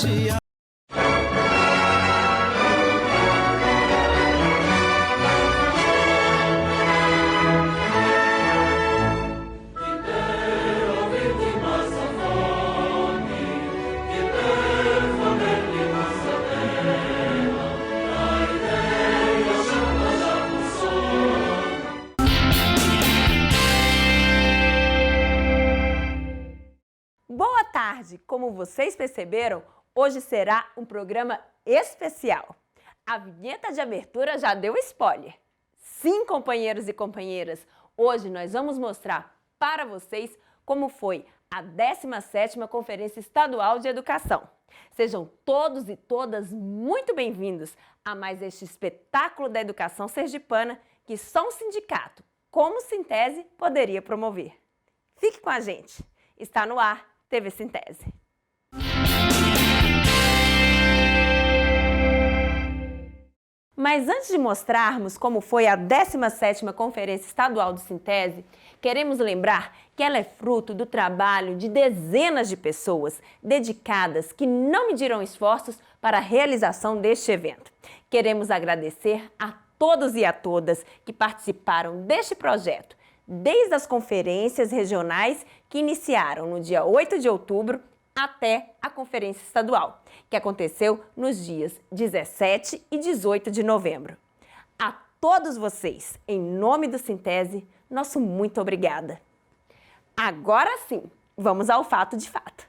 dia. Boa tarde! Como vocês perceberam, hoje será um programa especial. A vinheta de abertura já deu spoiler. Sim, companheiros e companheiras, hoje nós vamos mostrar para vocês como foi a 17ª Conferência Estadual de Educação. Sejam todos e todas muito bem-vindos a mais este espetáculo da educação sergipana que só um sindicato, como o Sintese, poderia promover. Fique com a gente! Está no ar TV Sintese. Mas antes de mostrarmos como foi a 17ª Conferência Estadual do Sintese, queremos lembrar que ela é fruto do trabalho de dezenas de pessoas dedicadas que não mediram esforços para a realização deste evento. Queremos agradecer a todos e a todas que participaram deste projeto, desde as conferências regionais que iniciaram no dia 8 de outubro até a Conferência Estadual, que aconteceu nos dias 17 e 18 de novembro. A todos vocês, em nome do Sintese, nosso muito obrigada. Agora sim, vamos ao fato de fato.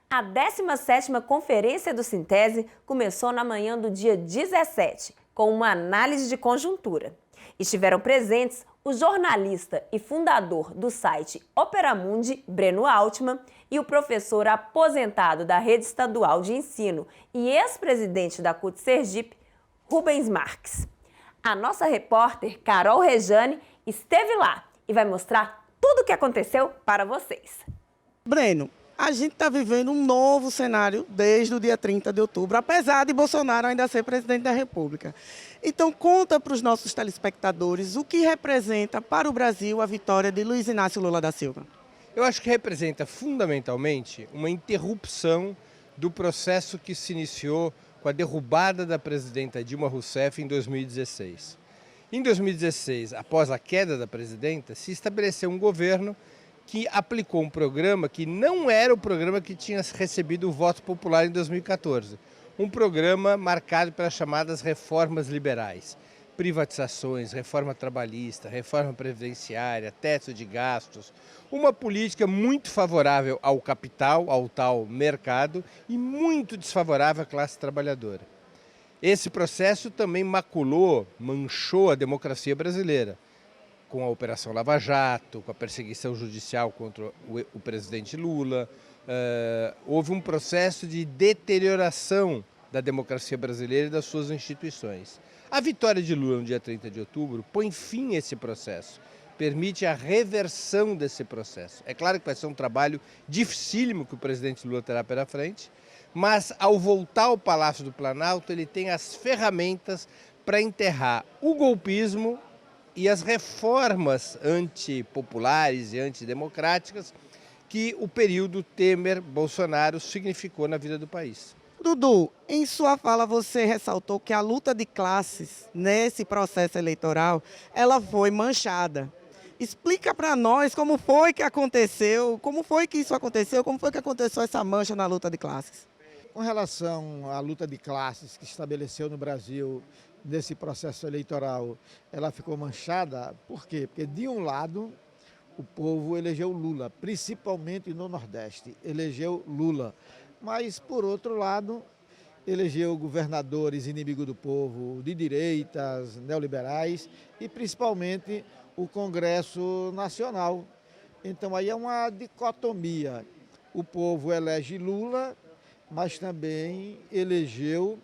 A 17ª Conferência do Sintese começou na manhã do dia 17, com uma análise de conjuntura. Estiveram presentes o jornalista e fundador do site Operamundi, Breno Altman, e o professor aposentado da Rede Estadual de Ensino e ex-presidente da CUT Sergipe, Rubens Marques. A nossa repórter, Carol Rejane, esteve lá e vai mostrar tudo o que aconteceu para vocês. Breno, a gente está vivendo um novo cenário desde o dia 30 de outubro, apesar de Bolsonaro ainda ser presidente da República. Então, conta para os nossos telespectadores o que representa para o Brasil a vitória de Luiz Inácio Lula da Silva. Eu acho que representa fundamentalmente uma interrupção do processo que se iniciou com a derrubada da presidenta Dilma Rousseff em 2016. Em 2016, após a queda da presidenta, se estabeleceu um governo que aplicou um programa que não era o programa que tinha recebido o voto popular em 2014. Um programa marcado pelas chamadas reformas liberais. Privatizações, reforma trabalhista, reforma previdenciária, teto de gastos. Uma política muito favorável ao capital, ao tal mercado, e muito desfavorável à classe trabalhadora. Esse processo também manchou a democracia brasileira, com a Operação Lava Jato, com a perseguição judicial contra o presidente Lula. Houve um processo de deterioração da democracia brasileira e das suas instituições. A vitória de Lula no dia 30 de outubro põe fim a esse processo, permite a reversão desse processo. É claro que vai ser um trabalho dificílimo que o presidente Lula terá pela frente, mas ao voltar ao Palácio do Planalto, ele tem as ferramentas para enterrar o golpismo e as reformas antipopulares e antidemocráticas que o período Temer-Bolsonaro significou na vida do país. Dudu, em sua fala você ressaltou que a luta de classes nesse processo eleitoral, ela foi manchada. Explica para nós como foi que aconteceu, como foi que isso aconteceu, como foi que aconteceu essa mancha na luta de classes. Com relação à luta de classes que estabeleceu no Brasil nesse processo eleitoral, ela ficou manchada, por quê? Porque de um lado o povo elegeu Lula, principalmente no Nordeste, elegeu Lula. Mas, por outro lado, elegeu governadores inimigos do povo, de direitas, neoliberais e, principalmente, o Congresso Nacional. Então, aí é uma dicotomia. O povo elege Lula, mas também elegeu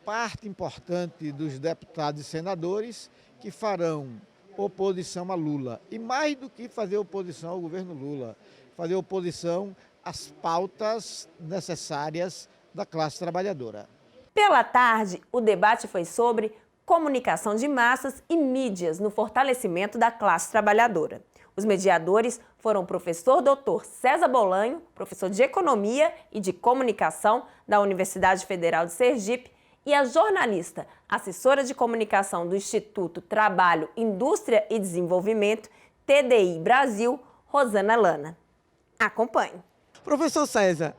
parte importante dos deputados e senadores que farão oposição a Lula. E mais do que fazer oposição ao governo Lula, fazer oposição às pautas necessárias da classe trabalhadora. Pela tarde, o debate foi sobre comunicação de massas e mídias no fortalecimento da classe trabalhadora. Os mediadores foram o professor Dr. César Bolanho, professor de Economia e de Comunicação da Universidade Federal de Sergipe, e a jornalista, assessora de comunicação do Instituto Trabalho, Indústria e Desenvolvimento, TDI Brasil, Rosana Lana. Acompanhe. Professor César,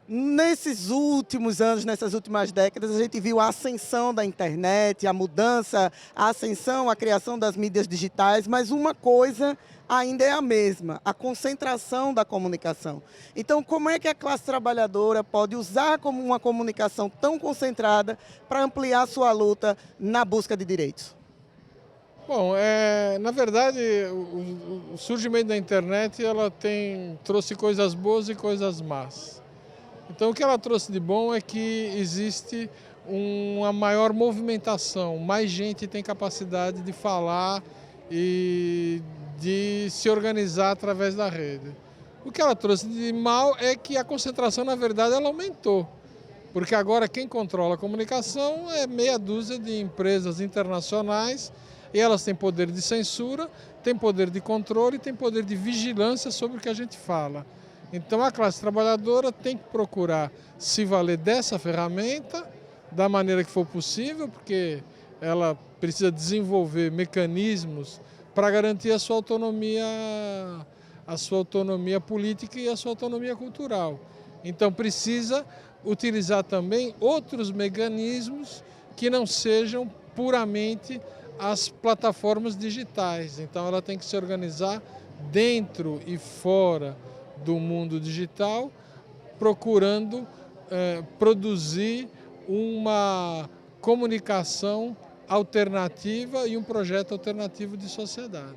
nesses últimos anos, nessas últimas décadas, a gente viu a ascensão da internet, a mudança, a ascensão, a criação das mídias digitais, mas uma coisa ainda é a mesma, a concentração da comunicação. Então, como é que a classe trabalhadora pode usar como uma comunicação tão concentrada para ampliar sua luta na busca de direitos? Bom, na verdade, o surgimento da internet trouxe coisas boas e coisas más. Então, o que ela trouxe de bom é que existe uma maior movimentação, mais gente tem capacidade de falar e de se organizar através da rede. O que ela trouxe de mal é que a concentração, na verdade, ela aumentou. Porque agora quem controla a comunicação é meia dúzia de empresas internacionais e elas têm poder de censura, têm poder de controle e têm poder de vigilância sobre o que a gente fala. Então a classe trabalhadora tem que procurar se valer dessa ferramenta da maneira que for possível, porque ela precisa desenvolver mecanismos para garantir a sua autonomia política e a sua autonomia cultural. Então precisa utilizar também outros mecanismos que não sejam puramente as plataformas digitais. Então ela tem que se organizar dentro e fora do mundo digital, procurando produzir uma comunicação alternativa e um projeto alternativo de sociedade.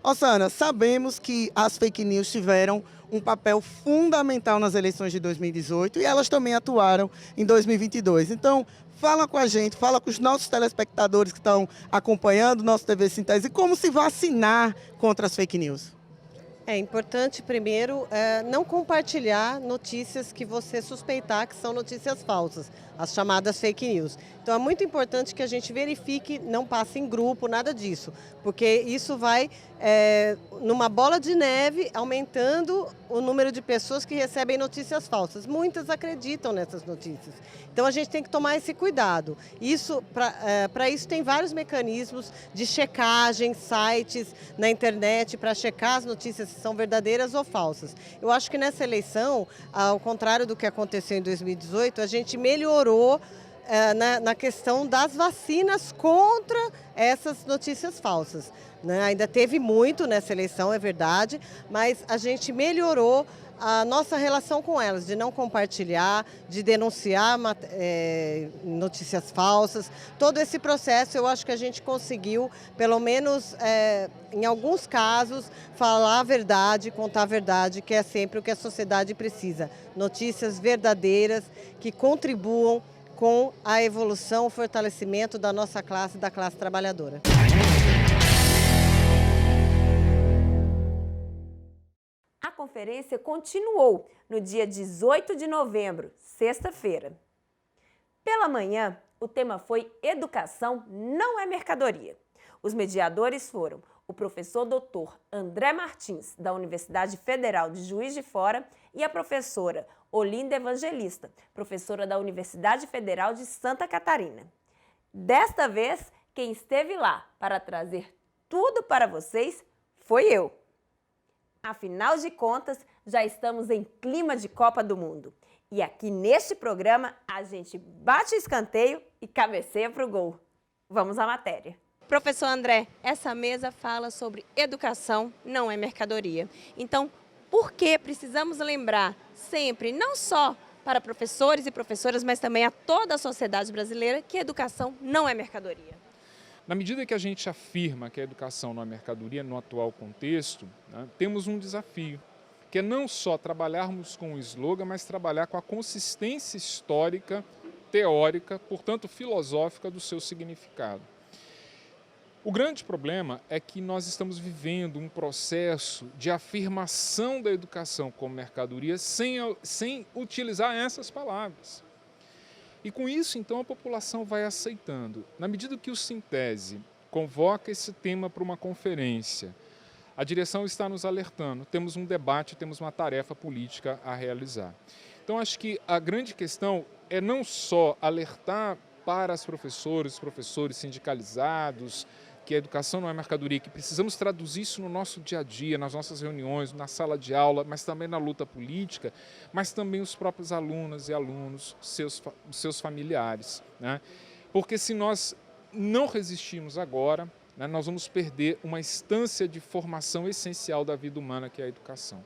Rosana, sabemos que as fake news tiveram um papel fundamental nas eleições de 2018 e elas também atuaram em 2022. Então, fala com a gente, fala com os nossos telespectadores que estão acompanhando o nosso TV Síntese, como se vacinar contra as fake news. É importante, primeiro, não compartilhar notícias que você suspeitar que são notícias falsas, as chamadas fake news. Então é muito importante que a gente verifique, não passe em grupo, nada disso, porque isso vai, numa bola de neve, aumentando o número de pessoas que recebem notícias falsas. Muitas acreditam nessas notícias. Então a gente tem que tomar esse cuidado. Para isso tem vários mecanismos de checagem, sites na internet para checar as notícias se são verdadeiras ou falsas. Eu acho que nessa eleição, ao contrário do que aconteceu em 2018, a gente melhorou na questão das vacinas contra essas notícias falsas. Né? Ainda teve muito nessa eleição, é verdade, mas a gente melhorou a nossa relação com elas, de não compartilhar, de denunciar notícias falsas. Todo esse processo eu acho que a gente conseguiu, pelo menos em alguns casos, falar a verdade, contar a verdade, que é sempre o que a sociedade precisa. Notícias verdadeiras que contribuam com a evolução, o fortalecimento da nossa classe, da classe trabalhadora. A conferência continuou no dia 18 de novembro, sexta-feira. Pela manhã, o tema foi Educação não é mercadoria. Os mediadores foram o professor Dr. André Martins, da Universidade Federal de Juiz de Fora, e a professora Olinda Evangelista, professora da Universidade Federal de Santa Catarina. Desta vez, quem esteve lá para trazer tudo para vocês foi eu. Afinal de contas, já estamos em clima de Copa do Mundo. E aqui neste programa, a gente bate o escanteio e cabeceia para o gol. Vamos à matéria. Professor André, essa mesa fala sobre educação não é mercadoria. Então, por que precisamos lembrar sempre, não só para professores e professoras, mas também a toda a sociedade brasileira, que educação não é mercadoria? Na medida que a gente afirma que a educação não é mercadoria no atual contexto, né, temos um desafio, que é não só trabalharmos com o slogan, mas trabalhar com a consistência histórica, teórica, portanto filosófica do seu significado. O grande problema é que nós estamos vivendo um processo de afirmação da educação como mercadoria sem utilizar essas palavras. E com isso, então, a população vai aceitando. Na medida que o Síntese convoca esse tema para uma conferência, a direção está nos alertando, temos um debate, temos uma tarefa política a realizar. Então, acho que a grande questão é não só alertar para os professores sindicalizados, que a educação não é mercadoria, que precisamos traduzir isso no nosso dia a dia, nas nossas reuniões, na sala de aula, mas também na luta política, mas também os próprios alunas e alunos, seus familiares, né? Porque se nós não resistirmos agora, né, nós vamos perder uma instância de formação essencial da vida humana, que é a educação.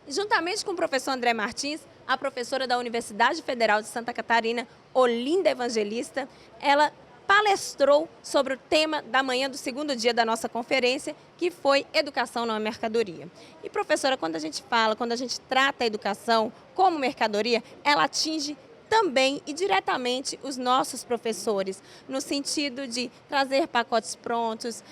Juntamente com o professor André Martins, a professora da Universidade Federal de Santa Catarina, Olinda Evangelista, ela palestrou sobre o tema da manhã do segundo dia da nossa conferência, que foi Educação não é mercadoria. E, professora, quando a gente trata a educação como mercadoria, ela atinge também e diretamente os nossos professores, no sentido de trazer pacotes prontos,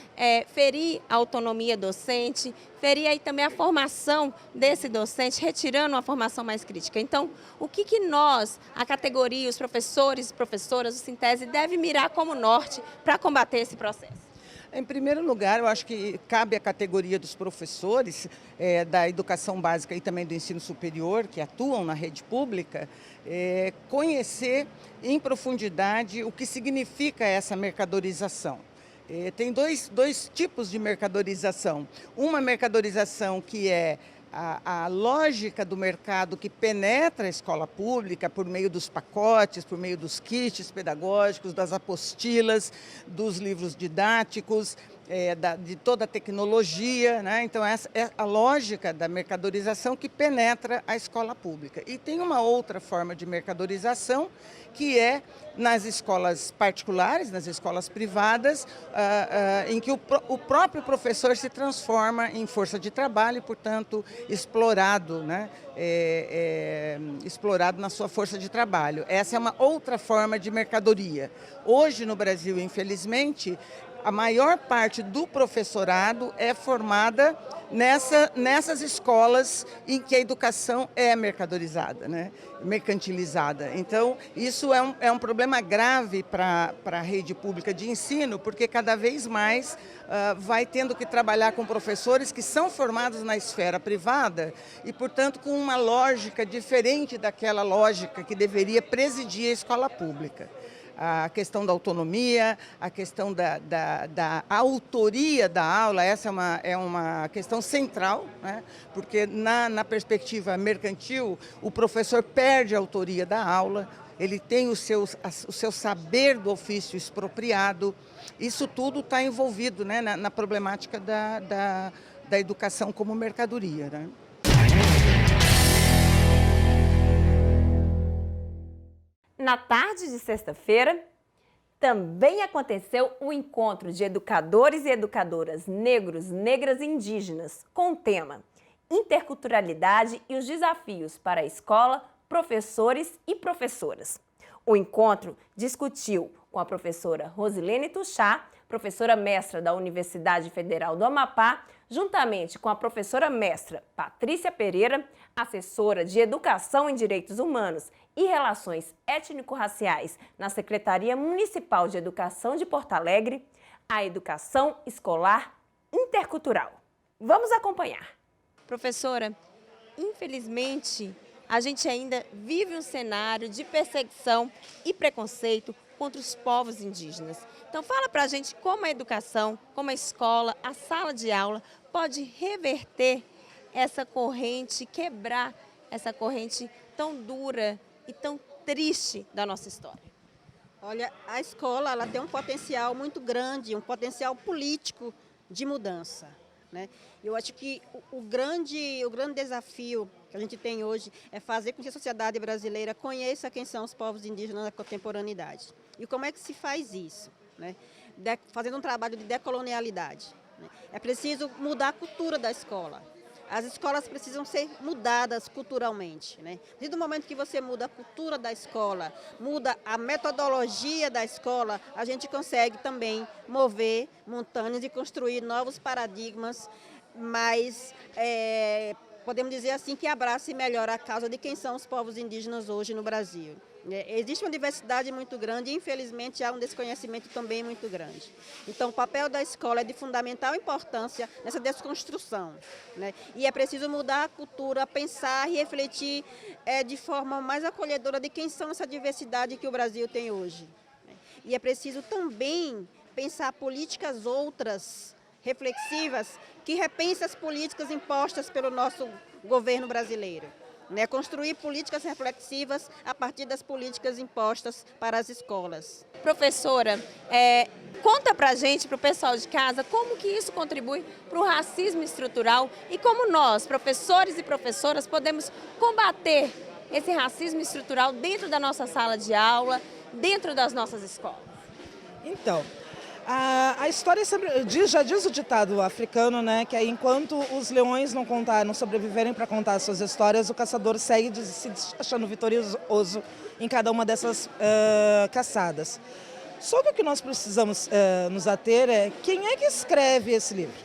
ferir a autonomia docente, ferir aí também a formação desse docente, retirando uma formação mais crítica. Então, o que nós, a categoria, os professores e professoras, o Sintese, deve mirar como norte para combater esse processo? Em primeiro lugar, eu acho que cabe à categoria dos professores da educação básica e também do ensino superior, que atuam na rede pública, conhecer em profundidade o que significa essa mercadorização. Tem dois tipos de mercadorização. Uma mercadorização que é a lógica do mercado que penetra a escola pública por meio dos pacotes, por meio dos kits pedagógicos, das apostilas, dos livros didáticos, de toda a tecnologia, né? Então, essa é a lógica da mercadorização que penetra a escola pública. E tem uma outra forma de mercadorização, que é nas escolas particulares, nas escolas privadas, em que o próprio professor se transforma em força de trabalho e, portanto, explorado, né? Explorado na sua força de trabalho. Essa é uma outra forma de mercadoria. Hoje, no Brasil, infelizmente, a maior parte do professorado é formada nessas escolas em que a educação é mercadorizada, né? Mercantilizada. Então, isso é um problema grave para a rede pública de ensino, porque cada vez mais vai tendo que trabalhar com professores que são formados na esfera privada e, portanto, com uma lógica diferente daquela lógica que deveria presidir a escola pública. A questão da autonomia, a questão da autoria da aula, essa é uma questão central, né? Porque na perspectiva mercantil, o professor perde a autoria da aula, ele tem o seu saber do ofício expropriado. Isso tudo está envolvido, né, na problemática da educação como mercadoria, né? Na tarde de sexta-feira, também aconteceu o encontro de educadores e educadoras negros, negras e indígenas, com o tema Interculturalidade e os desafios para a escola, professores e professoras. O encontro discutiu com a professora Rosilene Tuchá, professora mestra da Universidade Federal do Amapá, juntamente com a professora mestra Patrícia Pereira, assessora de Educação em Direitos Humanos e Relações Étnico-Raciais na Secretaria Municipal de Educação de Porto Alegre, a educação escolar intercultural. Vamos acompanhar. Professora, infelizmente, a gente ainda vive um cenário de perseguição e preconceito contra os povos indígenas. Então, fala pra gente como a educação, como a escola, a sala de aula pode reverter essa corrente, quebrar essa corrente tão dura e tão triste da nossa história. Olha, a escola ela tem um potencial muito grande, um potencial político de mudança, né? Eu acho que o grande desafio que a gente tem hoje é fazer com que a sociedade brasileira conheça quem são os povos indígenas da contemporaneidade. E como é que se faz isso, né? Fazendo um trabalho de decolonialidade, né? É preciso mudar a cultura da escola. As escolas precisam ser mudadas culturalmente, né? A partir do momento que você muda a cultura da escola, muda a metodologia da escola, a gente consegue também mover montanhas e construir novos paradigmas, mas podemos dizer assim que abrace melhor a causa de quem são os povos indígenas hoje no Brasil. Existe uma diversidade muito grande e, infelizmente, há um desconhecimento também muito grande. Então, o papel da escola é de fundamental importância nessa desconstrução, né? E é preciso mudar a cultura, pensar e refletir de forma mais acolhedora de quem são essa diversidade que o Brasil tem hoje, né? E é preciso também pensar políticas outras, reflexivas, que repensem as políticas impostas pelo nosso governo brasileiro. Construir políticas reflexivas a partir das políticas impostas para as escolas. Professora, conta pra gente, pro pessoal de casa, como que isso contribui para o racismo estrutural e como nós, professores e professoras, podemos combater esse racismo estrutural dentro da nossa sala de aula, dentro das nossas escolas. Então, a história sempre já diz o ditado africano, né, que enquanto os leões não sobreviverem para contar suas histórias, o caçador segue se achando vitorioso em cada uma dessas caçadas. Só que o que nós precisamos nos ater é quem é que escreve esse livro?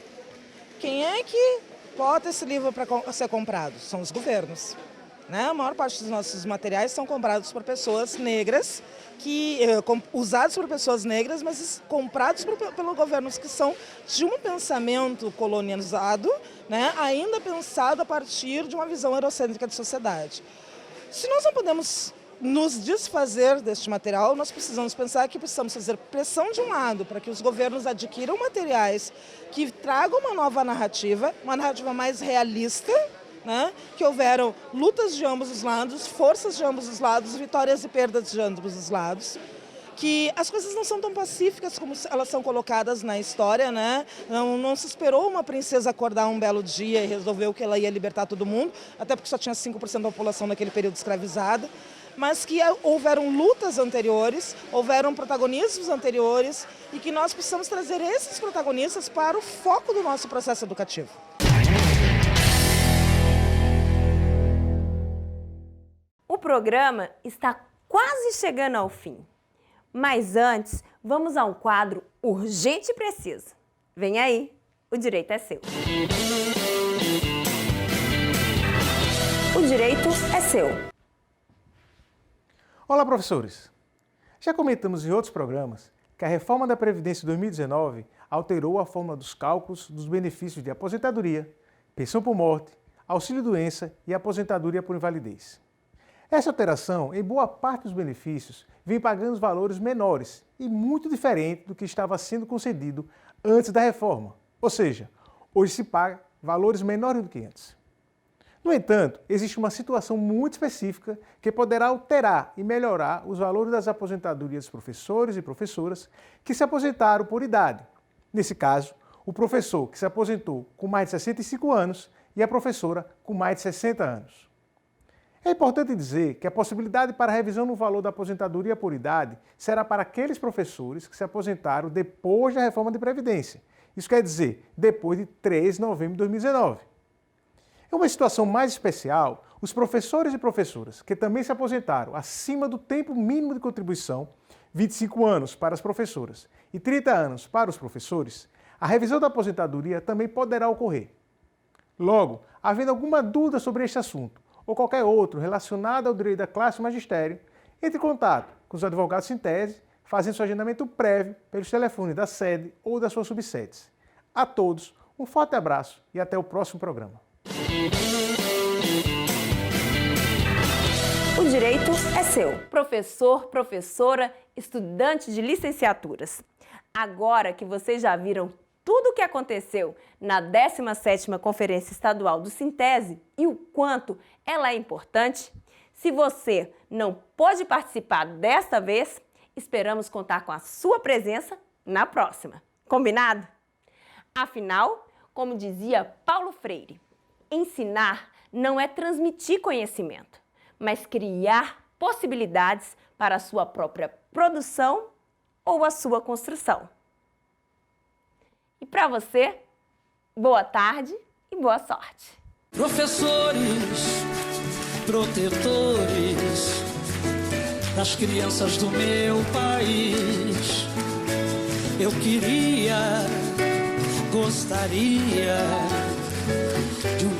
Quem é que bota esse livro para ser comprado? São os governos, né? A maior parte dos nossos materiais são comprados por pessoas negras, usados por pessoas negras, mas comprados pelos governos que são de um pensamento colonializado, né, ainda pensado a partir de uma visão eurocêntrica de sociedade. Se nós não podemos nos desfazer deste material, nós precisamos pensar que precisamos fazer pressão de um lado para que os governos adquiram materiais que tragam uma nova narrativa, uma narrativa mais realista, né? Que houveram lutas de ambos os lados, forças de ambos os lados, vitórias e perdas de ambos os lados, que as coisas não são tão pacíficas como elas são colocadas na história, né? Não se esperou uma princesa acordar um belo dia e resolveu que ela ia libertar todo mundo, até porque só tinha 5% da população naquele período escravizada, mas que houveram lutas anteriores, houveram protagonismos anteriores e que nós precisamos trazer esses protagonistas para o foco do nosso processo educativo. O programa está quase chegando ao fim. Mas antes, vamos a um quadro urgente e preciso. Vem aí, o direito é seu. O direito é seu. Olá, professores! Já comentamos em outros programas que a reforma da Previdência de 2019 alterou a forma dos cálculos dos benefícios de aposentadoria, pensão por morte, auxílio-doença e aposentadoria por invalidez. Essa alteração, em boa parte dos benefícios, vem pagando os valores menores e muito diferente do que estava sendo concedido antes da reforma. Ou seja, hoje se paga valores menores do que antes. No entanto, existe uma situação muito específica que poderá alterar e melhorar os valores das aposentadorias dos professores e professoras que se aposentaram por idade. Nesse caso, o professor que se aposentou com mais de 65 anos e a professora com mais de 60 anos. É importante dizer que a possibilidade para a revisão no valor da aposentadoria por idade será para aqueles professores que se aposentaram depois da reforma de Previdência. Isso quer dizer, depois de 3 de novembro de 2019. Em uma situação mais especial, os professores e professoras que também se aposentaram acima do tempo mínimo de contribuição, 25 anos para as professoras e 30 anos para os professores, a revisão da aposentadoria também poderá ocorrer. Logo, havendo alguma dúvida sobre este assunto, ou qualquer outro relacionado ao direito da classe magistério, entre em contato com os advogados Sintese, fazendo seu agendamento prévio pelos telefones da sede ou das suas subsedes. A todos, um forte abraço e até o próximo programa. O direito é seu. Professor, professora, estudante de licenciaturas. Agora que vocês já viram tudo o que aconteceu na 17ª Conferência Estadual do Sintese e o quanto ela é importante, se você não pôde participar desta vez, esperamos contar com a sua presença na próxima. Combinado? Afinal, como dizia Paulo Freire, ensinar não é transmitir conhecimento, mas criar possibilidades para a sua própria produção ou a sua construção. E para você, boa tarde e boa sorte. Professores, protetores das crianças do meu país, eu gostaria de um dia